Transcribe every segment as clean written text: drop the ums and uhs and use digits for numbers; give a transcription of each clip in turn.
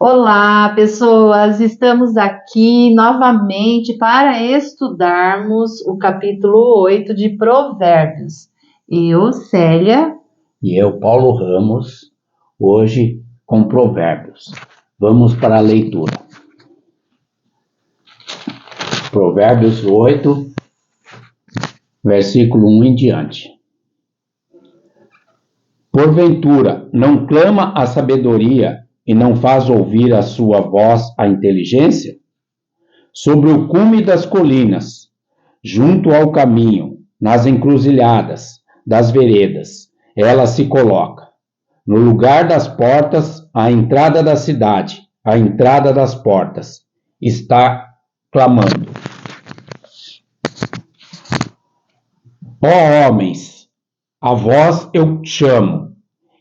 Olá, pessoas! Estamos aqui novamente para estudarmos o capítulo 8 de Provérbios. Eu, Célia. E eu, Paulo Ramos, hoje com Provérbios. Vamos para a leitura. Provérbios 8, versículo 1 em diante. Porventura, não clama a sabedoria e não faz ouvir a sua voz a inteligência? Sobre o cume das colinas, junto ao caminho, nas encruzilhadas das veredas, ela se coloca. No lugar das portas, à entrada da cidade, à entrada das portas, está clamando. Ó homens, a vós eu chamo,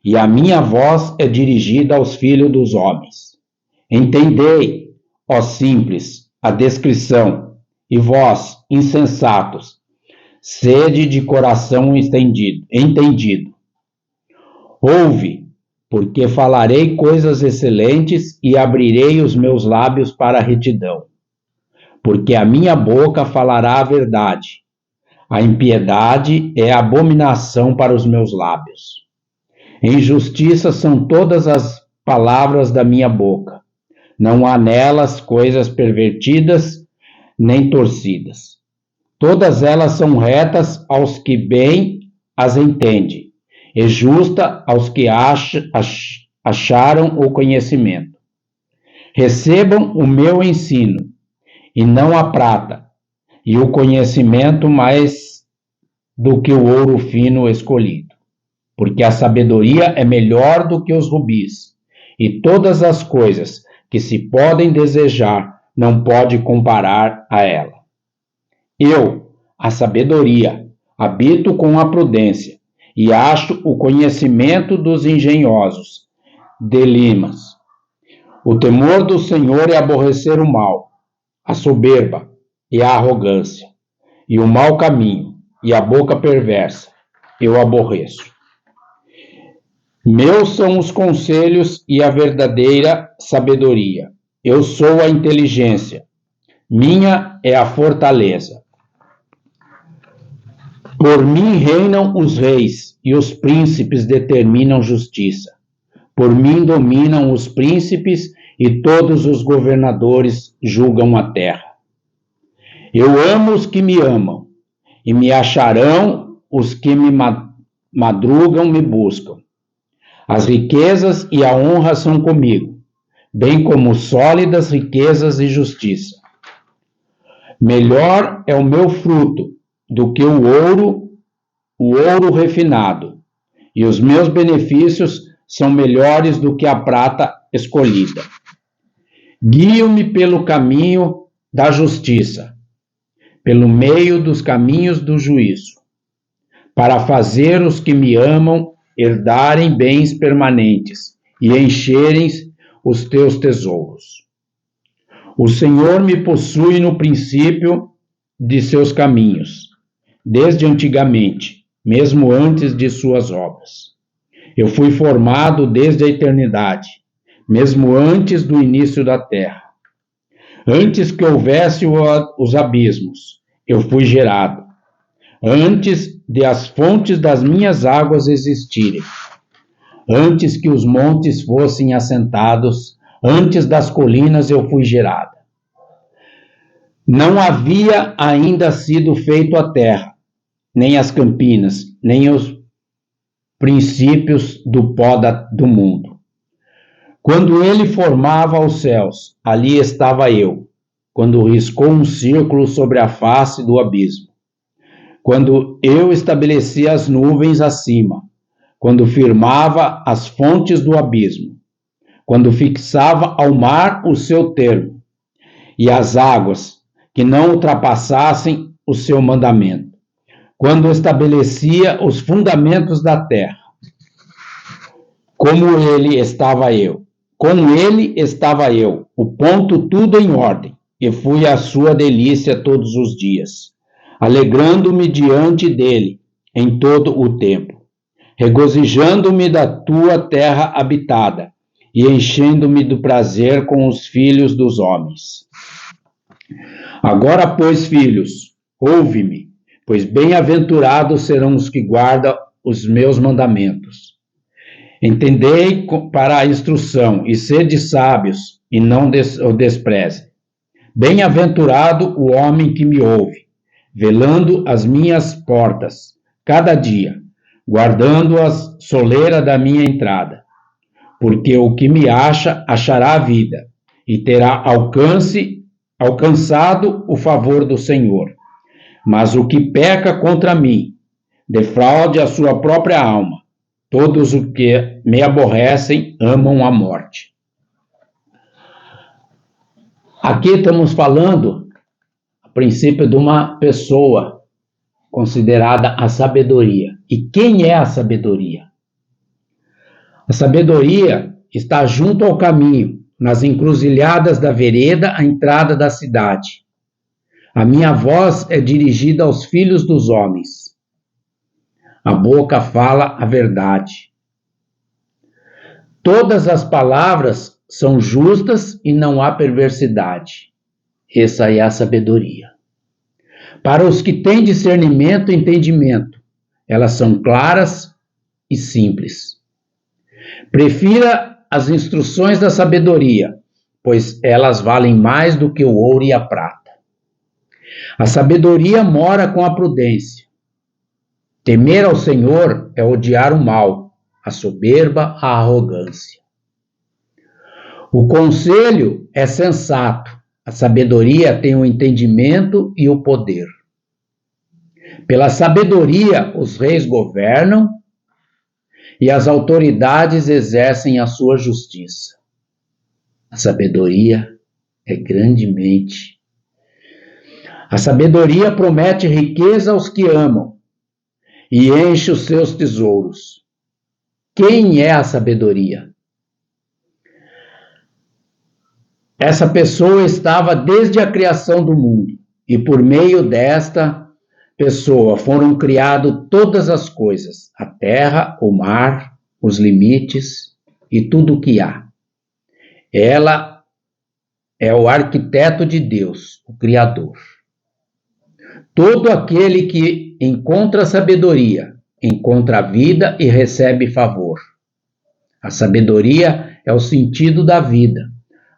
e a minha voz é dirigida aos filhos dos homens. Entendei, ó simples, a descrição, e vós, insensatos, sede de coração entendido. Ouve, porque falarei coisas excelentes e abrirei os meus lábios para a retidão. Porque a minha boca falará a verdade. A impiedade é abominação para os meus lábios. Injustiça são todas as palavras da minha boca. Não há nelas coisas pervertidas nem torcidas. Todas elas são retas aos que bem as entendem, e justa aos que acharam o conhecimento. Recebam o meu ensino, e não a prata, e o conhecimento mais do que o ouro fino escolhido. Porque a sabedoria é melhor do que os rubis, e todas as coisas que se podem desejar não pode comparar a ela. Eu, a sabedoria, habito com a prudência, e acho o conhecimento dos engenhosos, delimas. O temor do Senhor é aborrecer o mal, a soberba e a arrogância, e o mau caminho, e a boca perversa, eu aborreço. Meus são os conselhos e a verdadeira sabedoria. Eu sou a inteligência. Minha é a fortaleza. Por mim reinam os reis, e os príncipes determinam justiça. Por mim dominam os príncipes, e todos os governadores julgam a terra. Eu amo os que me amam, e me acharão os que me madrugam me buscam. As riquezas e a honra são comigo, bem como sólidas riquezas e justiça. Melhor é o meu fruto do que o ouro refinado, e os meus benefícios são melhores do que a prata escolhida. Guio-me pelo caminho da justiça, pelo meio dos caminhos do juízo, para fazer os que me amam herdarem bens permanentes e encherem os teus tesouros. O Senhor me possui no princípio de seus caminhos, desde antigamente, mesmo antes de suas obras. Eu fui formado desde a eternidade, mesmo antes do início da terra. Antes que houvesse os abismos, eu fui gerado. Antes de as fontes das minhas águas existirem, antes que os montes fossem assentados, antes das colinas eu fui gerada. Não havia ainda sido feito a terra, nem as campinas, nem os princípios do pó do mundo. Quando ele formava os céus, ali estava eu, quando riscou um círculo sobre a face do abismo. Quando eu estabelecia as nuvens acima, quando firmava as fontes do abismo, quando fixava ao mar o seu termo, e as águas que não ultrapassassem o seu mandamento, quando estabelecia os fundamentos da terra. Com ele estava eu, o ponto tudo em ordem, e fui a sua delícia todos os dias, alegrando-me diante dele em todo o tempo, regozijando-me da tua terra habitada e enchendo-me do prazer com os filhos dos homens. Agora, pois, filhos, ouve-me, pois bem-aventurados serão os que guardam os meus mandamentos. Entendei para a instrução, e sede sábios, e não o despreze. Bem-aventurado o homem que me ouve, velando as minhas portas, cada dia, guardando-as soleira da minha entrada. Porque o que me acha, achará a vida, e terá alcançado o favor do Senhor. Mas o que peca contra mim, defraude a sua própria alma. Todos os que me aborrecem amam a morte. Aqui estamos falando, a princípio, de uma pessoa considerada a sabedoria. E quem é a sabedoria? A sabedoria está junto ao caminho, nas encruzilhadas da vereda à entrada da cidade. A minha voz é dirigida aos filhos dos homens. A boca fala a verdade. Todas as palavras são justas e não há perversidade. Essa é a sabedoria. Para os que têm discernimento e entendimento, elas são claras e simples. Prefira as instruções da sabedoria, pois elas valem mais do que o ouro e a prata. A sabedoria mora com a prudência. Temer ao Senhor é odiar o mal, a soberba, a arrogância. O conselho é sensato, a sabedoria tem o entendimento e o poder. Pela sabedoria, os reis governam e as autoridades exercem a sua justiça. A sabedoria é grandemente. A sabedoria promete riqueza aos que amam e enche os seus tesouros. Quem é a sabedoria? Essa pessoa estava desde a criação do mundo, e por meio desta pessoa foram criadas todas as coisas, a terra, o mar, os limites e tudo o que há. Ela é o arquiteto de Deus, o Criador. Todo aquele que encontra sabedoria, encontra a vida e recebe favor. A sabedoria é o sentido da vida.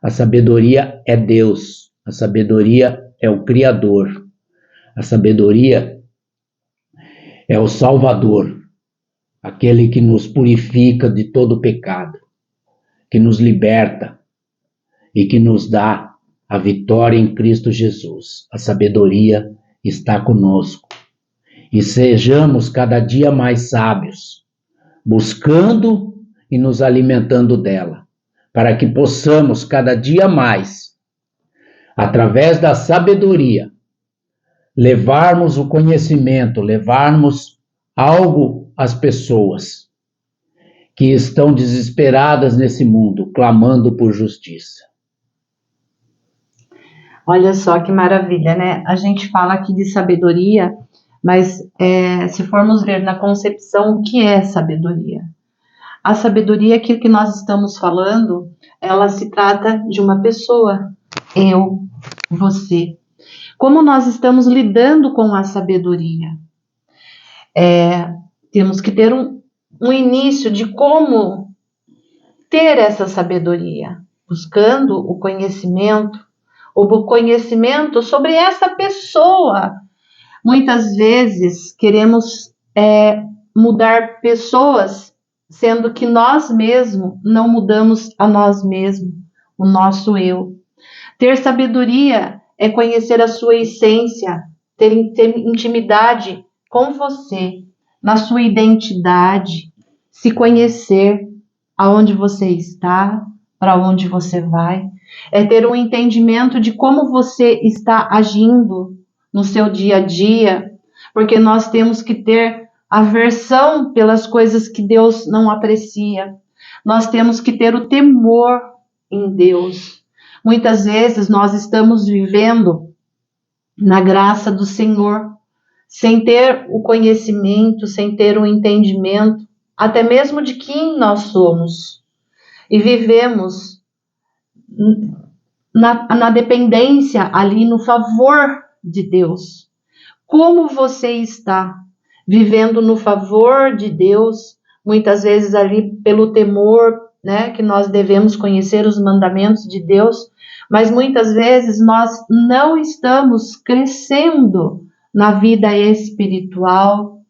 A sabedoria é Deus. A sabedoria é o Criador. A sabedoria é o Salvador, aquele que nos purifica de todo pecado, que nos liberta e que nos dá a vitória em Cristo Jesus. A sabedoria está conosco. E sejamos cada dia mais sábios, buscando e nos alimentando dela, para que possamos cada dia mais, através da sabedoria, levarmos o conhecimento, levarmos algo às pessoas que estão desesperadas nesse mundo, clamando por justiça. Olha só que maravilha, né? A gente fala aqui de sabedoria, mas se formos ver na concepção, o que é sabedoria? A sabedoria, aquilo que nós estamos falando, ela se trata de uma pessoa, eu, você. Como nós estamos lidando com a sabedoria? Temos que ter um início de como ter essa sabedoria, buscando o conhecimento sobre essa pessoa. Muitas vezes queremos mudar pessoas, sendo que nós mesmos não mudamos a nós mesmos, o nosso eu. Ter sabedoria é conhecer a sua essência, ter intimidade com você, na sua identidade, se conhecer aonde você está, para onde você vai. É ter um entendimento de como você está agindo no seu dia a dia, porque nós temos que ter aversão pelas coisas que Deus não aprecia. Nós temos que ter o temor em Deus. Muitas vezes nós estamos vivendo na graça do Senhor, sem ter o conhecimento, sem ter o entendimento, até mesmo de quem nós somos. e vivemos na dependência ali, no favor de Deus. Como você está vivendo no favor de Deus, muitas vezes ali pelo temor, né, que nós devemos conhecer os mandamentos de Deus, mas muitas vezes nós não estamos crescendo na vida espiritual,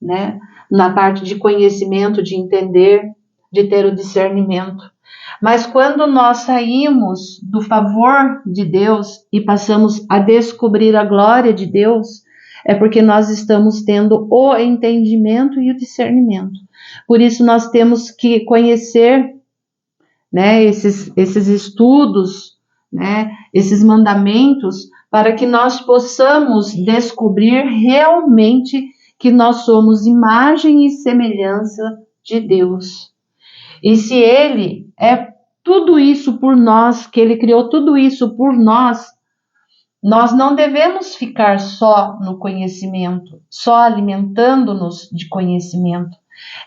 né, na parte de conhecimento, de entender, de ter o discernimento. Mas quando nós saímos do favor de Deus e passamos a descobrir a glória de Deus, é porque nós estamos tendo o entendimento e o discernimento. Por isso nós temos que conhecer, né, esses estudos, né, esses mandamentos, para que nós possamos descobrir realmente que nós somos imagem e semelhança de Deus. E se Ele é tudo isso por nós, que Ele criou tudo isso por nós, nós não devemos ficar só no conhecimento, só alimentando-nos de conhecimento.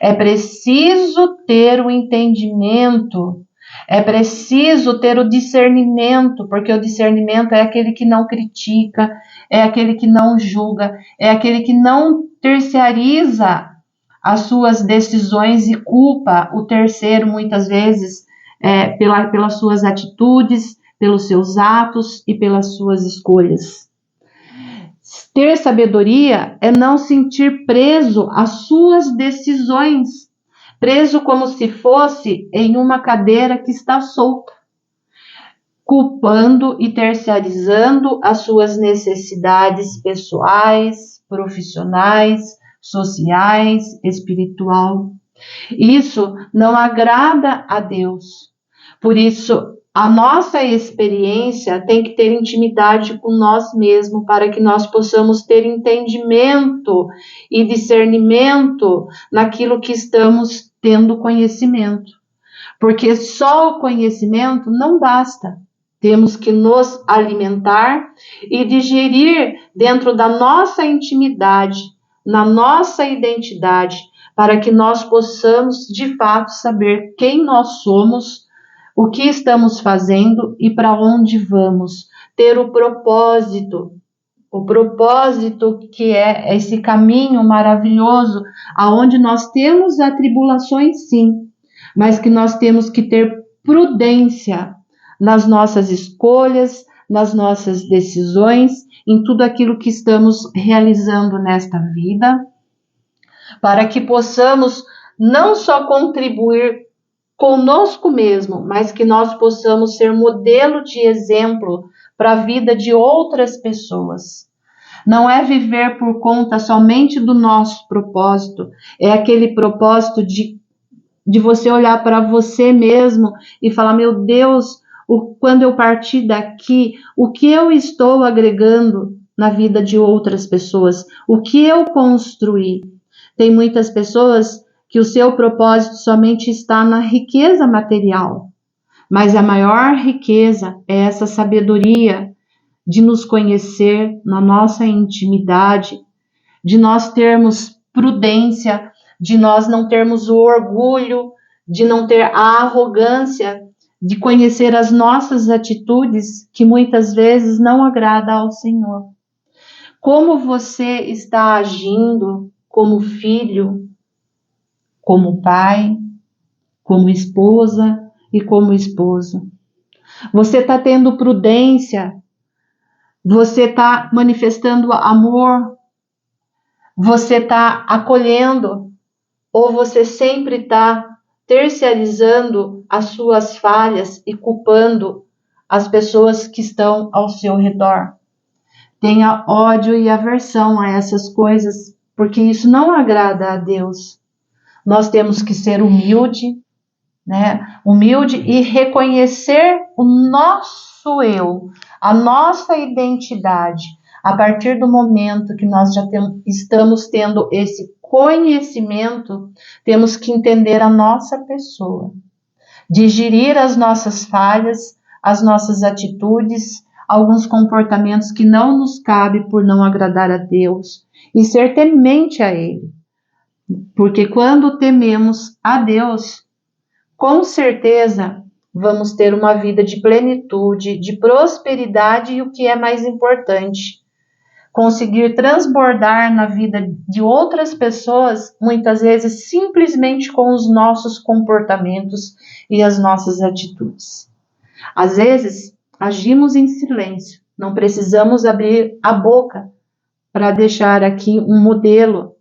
É preciso ter o entendimento, é preciso ter o discernimento, porque o discernimento é aquele que não critica, é aquele que não julga, é aquele que não terceiriza as suas decisões e culpa o terceiro, muitas vezes, pelas suas atitudes, pelos seus atos e pelas suas escolhas. Ter sabedoria é não sentir preso às suas decisões, preso como se fosse em uma cadeira que está solta, culpando e terceirizando as suas necessidades pessoais, profissionais, sociais, espiritual. Isso não agrada a Deus. Por isso, a nossa experiência tem que ter intimidade com nós mesmos, para que nós possamos ter entendimento e discernimento naquilo que estamos tendo conhecimento. Porque só o conhecimento não basta. Temos que nos alimentar e digerir dentro da nossa intimidade, na nossa identidade, para que nós possamos de fato saber quem nós somos, o que estamos fazendo e para onde vamos. Ter o propósito que é esse caminho maravilhoso, aonde nós temos atribulações sim, mas que nós temos que ter prudência nas nossas escolhas, nas nossas decisões, em tudo aquilo que estamos realizando nesta vida, para que possamos não só contribuir conosco mesmo, mas que nós possamos ser modelo de exemplo para a vida de outras pessoas. Não é viver por conta somente do nosso propósito, é aquele propósito de você olhar para você mesmo e falar, meu Deus, quando eu partir daqui, o que eu estou agregando na vida de outras pessoas? O que eu construí? Tem muitas pessoas que o seu propósito somente está na riqueza material, mas a maior riqueza é essa sabedoria de nos conhecer na nossa intimidade, de nós termos prudência, de nós não termos o orgulho, de não ter a arrogância, de conhecer as nossas atitudes que muitas vezes não agrada ao Senhor. Como você está agindo como filho, como pai, como esposa e como esposo? Você está tendo prudência? Você está manifestando amor? Você está acolhendo? Ou você sempre está terceirizando as suas falhas e culpando as pessoas que estão ao seu redor? Tenha ódio e aversão a essas coisas, porque isso não agrada a Deus. Nós temos que ser humilde, né? Humilde e reconhecer o nosso eu, a nossa identidade. A partir do momento que nós já estamos tendo esse conhecimento, temos que entender a nossa pessoa, digerir as nossas falhas, as nossas atitudes, alguns comportamentos que não nos cabem por não agradar a Deus e ser temente a Ele. Porque quando tememos a Deus, com certeza vamos ter uma vida de plenitude, de prosperidade e o que é mais importante, conseguir transbordar na vida de outras pessoas, muitas vezes simplesmente com os nossos comportamentos e as nossas atitudes. Às vezes, agimos em silêncio, não precisamos abrir a boca para deixar aqui um modelo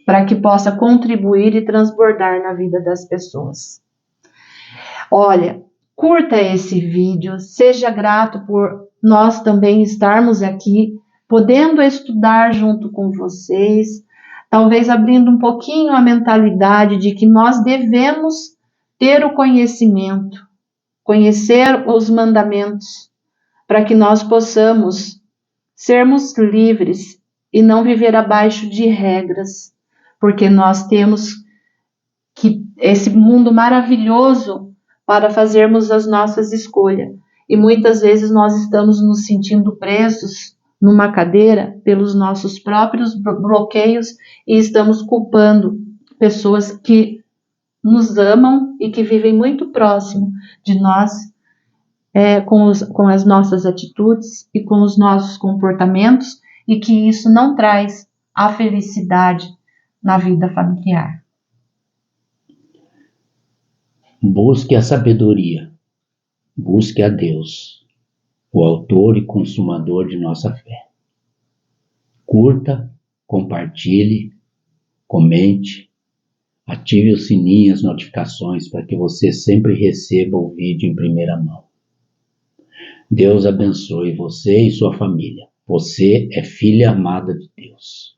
para que possa contribuir e transbordar na vida das pessoas. Olha, curta esse vídeo, seja grato por nós também estarmos aqui, podendo estudar junto com vocês, talvez abrindo um pouquinho a mentalidade de que nós devemos ter o conhecimento, conhecer os mandamentos, para que nós possamos sermos livres e não viver abaixo de regras, porque nós temos que esse mundo maravilhoso para fazermos as nossas escolhas. E muitas vezes nós estamos nos sentindo presos numa cadeira pelos nossos próprios bloqueios e estamos culpando pessoas que nos amam e que vivem muito próximo de nós, com as nossas atitudes e com os nossos comportamentos, e que isso não traz a felicidade na vida familiar. Busque a sabedoria, busque a Deus, o autor e consumador de nossa fé. Curta, compartilhe, comente, ative o sininho e as notificações para que você sempre receba o vídeo em primeira mão. Deus abençoe você e sua família. Você é filha amada de Deus.